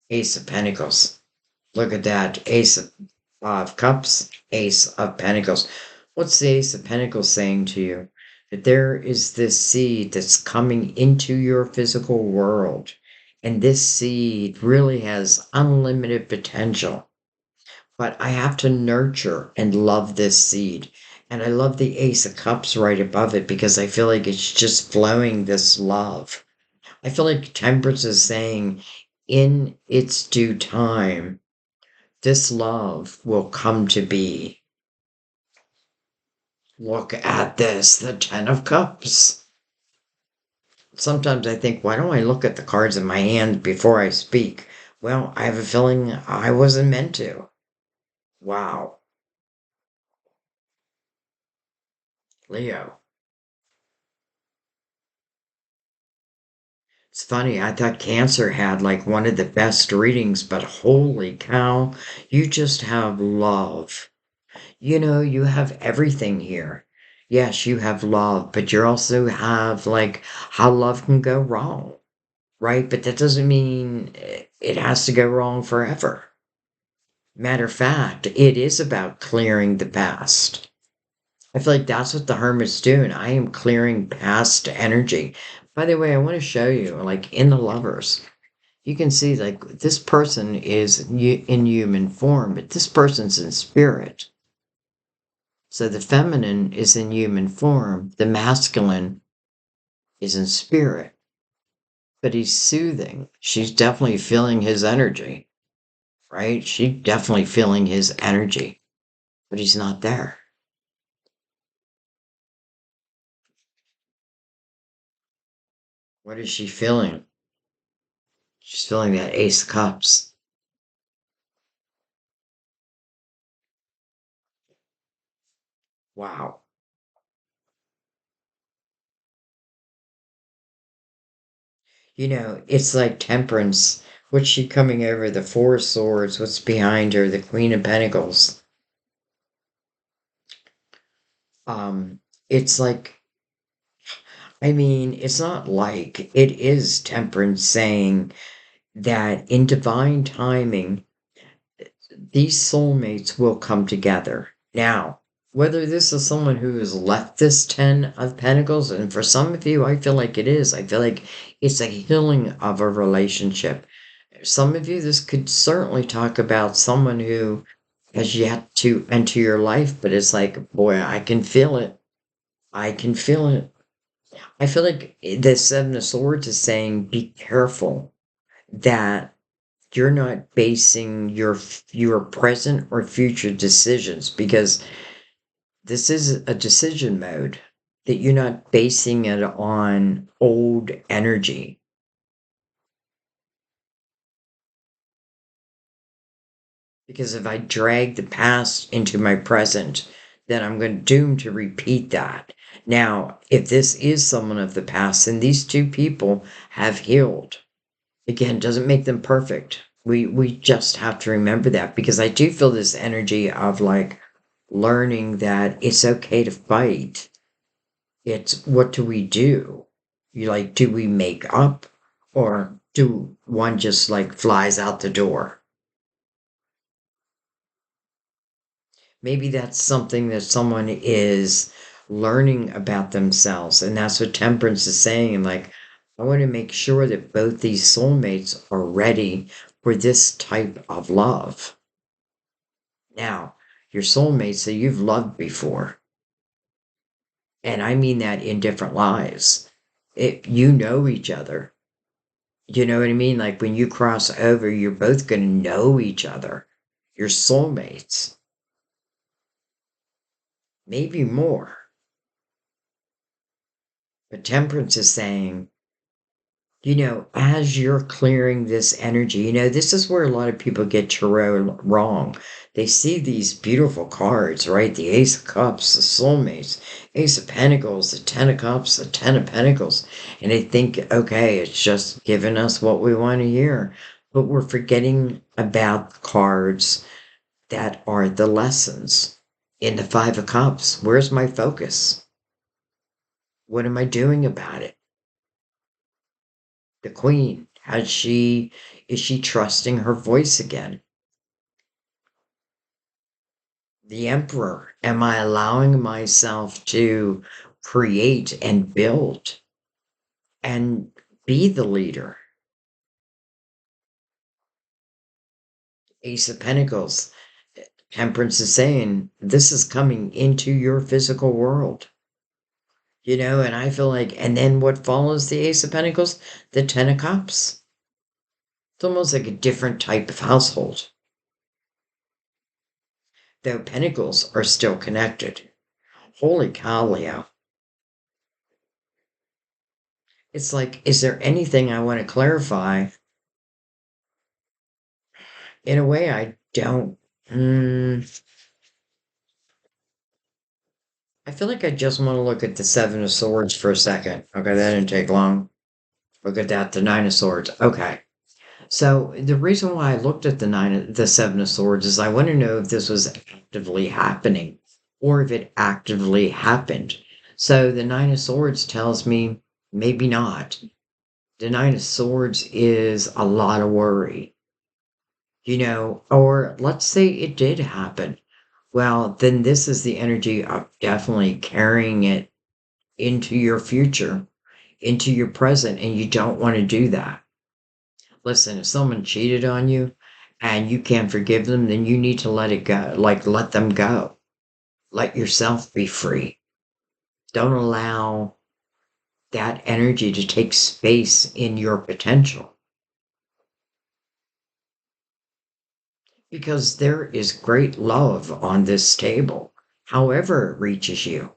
Ace of Pentacles. Look at that. Ace of Cups, Ace of Pentacles. What's the Ace of Pentacles saying to you? That there is this seed that's coming into your physical world. And this seed really has unlimited potential. But I have to nurture and love this seed. And I love the Ace of Cups right above it because I feel like it's just flowing this love. I feel like Temperance is saying, in its due time, this love will come to be. Look at this, the Ten of Cups. Sometimes I think, why don't I look at the cards in my hand before I speak? Well, I have a feeling I wasn't meant to. Wow. Leo. It's funny, I thought Cancer had like one of the best readings, but holy cow, you just have love. You have everything here. Yes, you have love, but you also have like how love can go wrong, right? But that doesn't mean it has to go wrong forever. Matter of fact, it is about clearing the past. I feel like that's what the Hermit's doing. I am clearing past energy. By the way, I want to show you, like in the Lovers, you can see like this person is in human form, but this person's in spirit. So the feminine is in human form, the masculine is in spirit, but he's soothing. She's definitely feeling his energy, right? She's definitely feeling his energy, but he's not there. What is she feeling? She's feeling that Ace of Cups. Wow. It's like Temperance. What's she coming over? The Four of Swords. What's behind her? The Queen of Pentacles. Um, it's like, I mean, it's not like it is Temperance saying that in divine timing, these soulmates will come together. Now, whether this is someone who has left this Ten of Pentacles, and for some of you, I feel like it is. I feel like it's a healing of a relationship. Some of you, this could certainly talk about someone who has yet to enter your life, but it's like, boy, I can feel it. I can feel it. I feel like the Seven of Swords is saying, be careful that you're not basing your present or future decisions because this is a decision mode that you're not basing it on old energy. Because if I drag the past into my present, then I'm going to doom to repeat that. Now, if this is someone of the past, and these two people have healed, again, doesn't make them perfect. We just have to remember that because I do feel this energy of like learning that it's okay to fight. It's what do we do? You like, do we make up or do one just like flies out the door? Maybe that's something that someone is learning about themselves. And that's what temperance is saying. Like, I want to make sure that both these soulmates are ready for this type of love. Now, your soulmates that you've loved before, and I mean that in different lives. You know each other. You know what I mean? Like when you cross over, you're both going to know each other. You're soulmates, maybe more. But temperance is saying, as you're clearing this energy, this is where a lot of people get tarot wrong. They see these beautiful cards, right? The Ace of Cups, the Soulmates, Ace of Pentacles, the Ten of Cups, the Ten of Pentacles, and they think, okay, it's just giving us what we want to hear. But we're forgetting about the cards that are the lessons. In the Five of Cups, where's my focus? What am I doing about it? The Queen, is she trusting her voice again? The Emperor, am I allowing myself to create and build and be the leader? Ace of Pentacles, Temperance is saying this is coming into your physical world. And I feel like, and then what follows the Ace of Pentacles? The Ten of Cups. It's almost like a different type of household. Though Pentacles are still connected. Holy cow, Leo. It's like, is there anything I want to clarify? In a way, I don't. I feel like I just want to look at the Seven of Swords for a second. Okay, that didn't take long. Look at that, the Nine of Swords. Okay. So the reason why I looked at the Seven of Swords is I want to know if this was actively happening or if it actively happened. So the Nine of Swords tells me maybe not. The Nine of Swords is a lot of worry, or let's say it did happen. Well, then this is the energy of definitely carrying it into your future, into your present, and you don't want to do that. Listen, if someone cheated on you and you can't forgive them, then you need to let it go. Like, let them go. Let yourself be free. Don't allow that energy to take space in your potential. Because there is great love on this table, however it reaches you.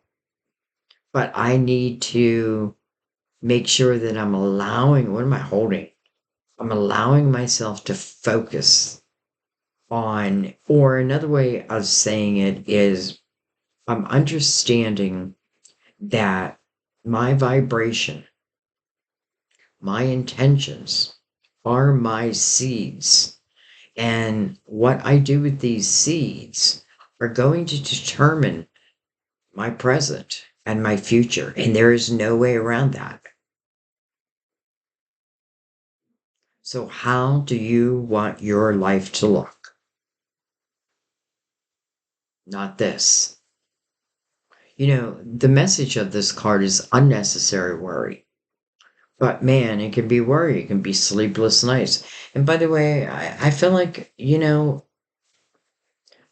But I need to make sure that I'm allowing, what am I holding? I'm allowing myself to focus on, or another way of saying it is, I'm understanding that my vibration, my intentions are my seeds. And what I do with these seeds are going to determine my present and my future. And there is no way around that. So, how do you want your life to look? Not this. The message of this card is unnecessary worry. But man, it can be worry. It can be sleepless nights. And by the way, I feel like,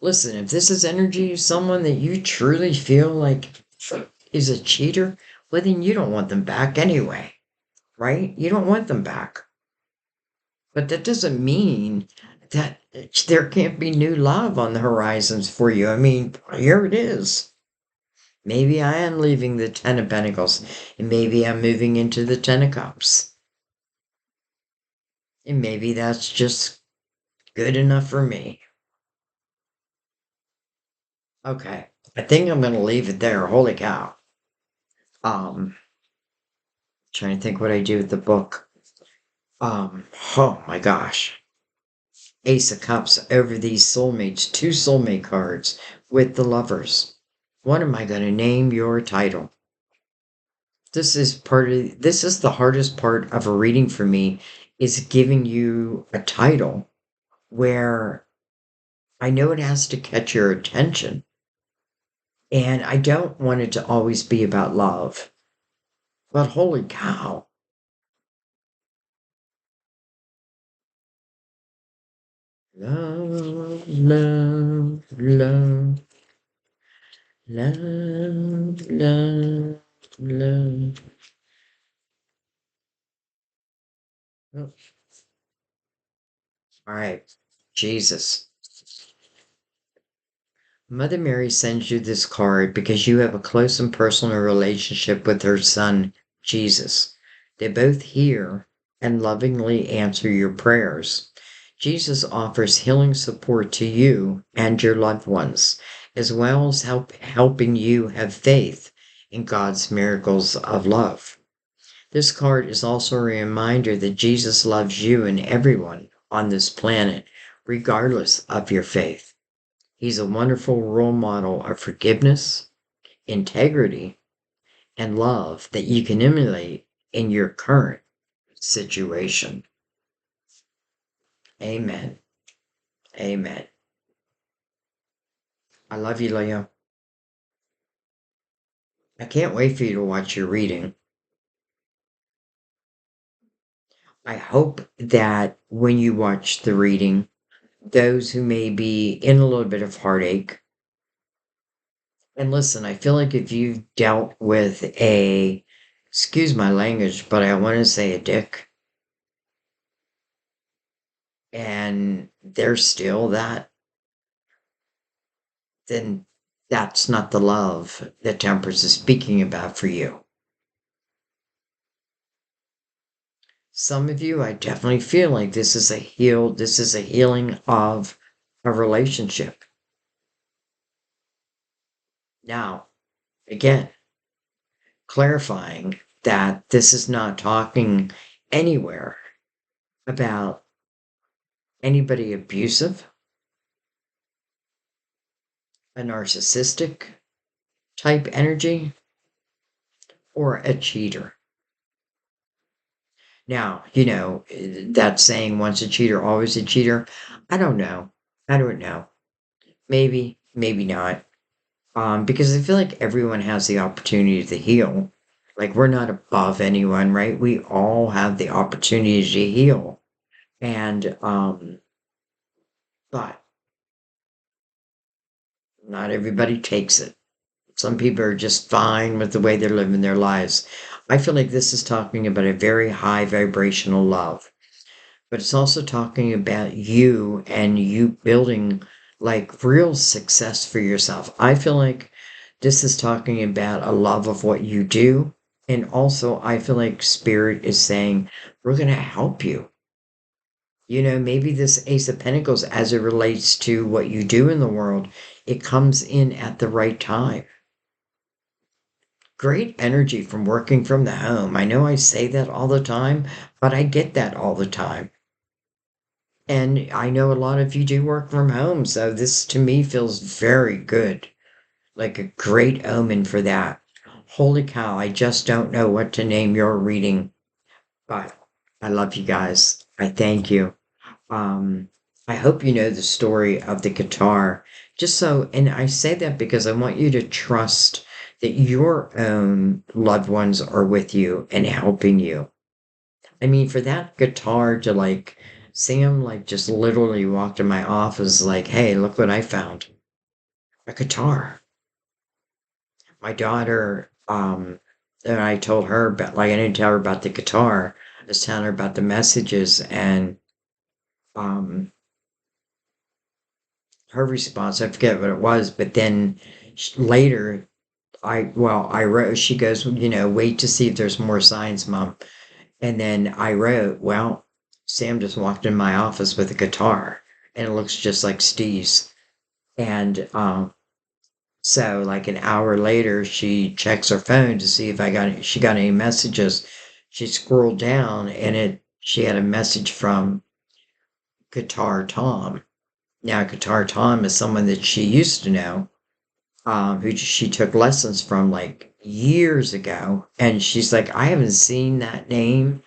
listen, if this is energy of someone that you truly feel like is a cheater, well, then you don't want them back anyway, right? You don't want them back. But that doesn't mean that there can't be new love on the horizons for you. I mean, here it is. Maybe I am leaving the Ten of Pentacles, and maybe I'm moving into the Ten of Cups. And maybe that's just good enough for me. Okay. I think I'm going to leave it there. Holy cow. Um, Trying to think what I do with the book. Oh my gosh. Ace of Cups over these soulmates, two soulmate cards with the lovers. What am I going to name your title? This is the hardest part of a reading for me is giving you a title where I know it has to catch your attention. And I don't want it to always be about love. But holy cow. Love, love, love, love, love, love. Oh, all right. Jesus. Mother Mary sends you this card because you have a close and personal relationship with her son, Jesus. They both hear and lovingly answer your prayers. Jesus offers healing support to you and your loved ones, as well as helping you have faith in God's miracles of love. This card is also a reminder that Jesus loves you and everyone on this planet, regardless of your faith. He's a wonderful role model of forgiveness, integrity, and love that you can emulate in your current situation. Amen. Amen. I love you, Leo. I can't wait for you to watch your reading. I hope that when you watch the reading, those who may be in a little bit of heartache, and listen, I feel like if you've dealt with excuse my language, but I want to say a dick, and there's still that, then that's not the love that Temperance is speaking about for you. Some of you, I definitely feel like this is a healing of a relationship. Now, again, clarifying that this is not talking anywhere about anybody abusive, a narcissistic type energy, or a cheater. Now, that saying once a cheater, always a cheater. I don't know. I don't know. Maybe, maybe not. Because I feel like everyone has the opportunity to heal. Like we're not above anyone, right? We all have the opportunity to heal. And but not everybody takes it. Some people are just fine with the way they're living their lives. I feel like this is talking about a very high vibrational love, but it's also talking about you and you building like real success for yourself. I feel like this is talking about a love of what you do. And also, I feel like Spirit is saying, we're going to help you. Maybe this Ace of Pentacles, as it relates to what you do in the world, it comes in at the right time. Great energy from working from the home. I know I say that all the time, but I get that all the time. And I know a lot of you do work from home, so this to me feels very good. Like a great omen for that. Holy cow, I just don't know what to name your reading, but I love you guys. I thank you. Um, I hope you know the story of the guitar. And I say that because I want you to trust that your own loved ones are with you and helping you. I mean, for that guitar to like, Sam like just literally walked in my office like, hey, look what I found. A guitar. My daughter, and I told her about, like, I didn't tell her about the guitar. I was telling her about the messages and, um, her response, I forget what it was, but then later, I wrote, she goes, wait to see if there's more signs, Mom. And then I wrote, well, Sam just walked in my office with a guitar and it looks just like Steve's. And So like an hour later, she checks her phone to see if she got any messages. She scrolled down and she had a message from Guitar Tom. Now, Guitar Tom is someone that she used to know, who she took lessons from like years ago. And she's like, I haven't seen that name.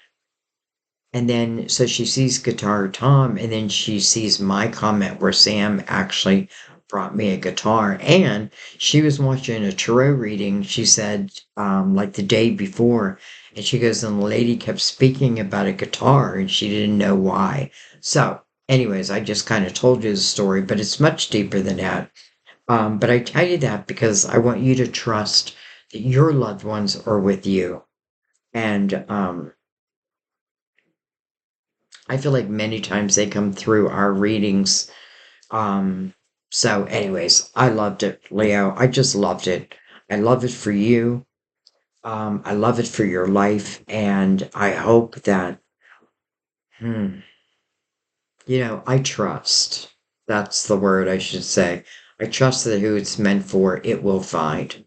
And then, so she sees Guitar Tom, and then she sees my comment where Sam actually brought me a guitar. And she was watching a tarot reading, she said, like the day before. And she goes, and the lady kept speaking about a guitar, and she didn't know why. So, anyways, I just kind of told you the story, but it's much deeper than that. But I tell you that because I want you to trust that your loved ones are with you. And I feel like many times they come through our readings. Um, so, anyways, I loved it, Leo. I just loved it. I love it for you. I love it for your life. And I hope that, hmm, I trust. That's the word I should say. I trust that who it's meant for, it will find.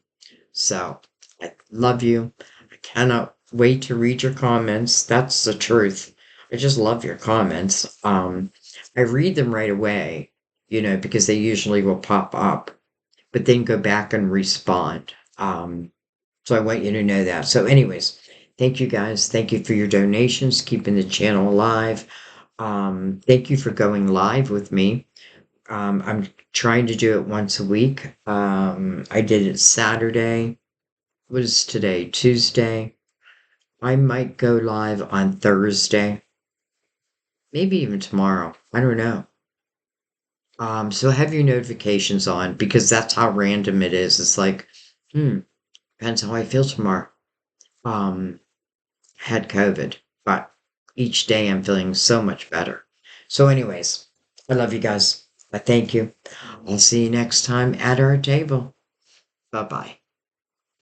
So, I love you. I cannot wait to read your comments. That's the truth. I just love your comments. I read them right away, because they usually will pop up, but then go back and respond. So I want you to know that. So, anyways, thank you guys. Thank you for your donations, keeping the channel alive. Thank you for going live with me. I'm trying to do it once a week. I did it Saturday. What is today? Tuesday. I might go live on Thursday, maybe even tomorrow. I don't know. So have your notifications on because that's how random it is. It's like, hmm, depends how I feel tomorrow. Um, had COVID, but each day I'm feeling so much better. So, anyways, I love you guys. I thank you. I'll see you next time at our table. Bye bye.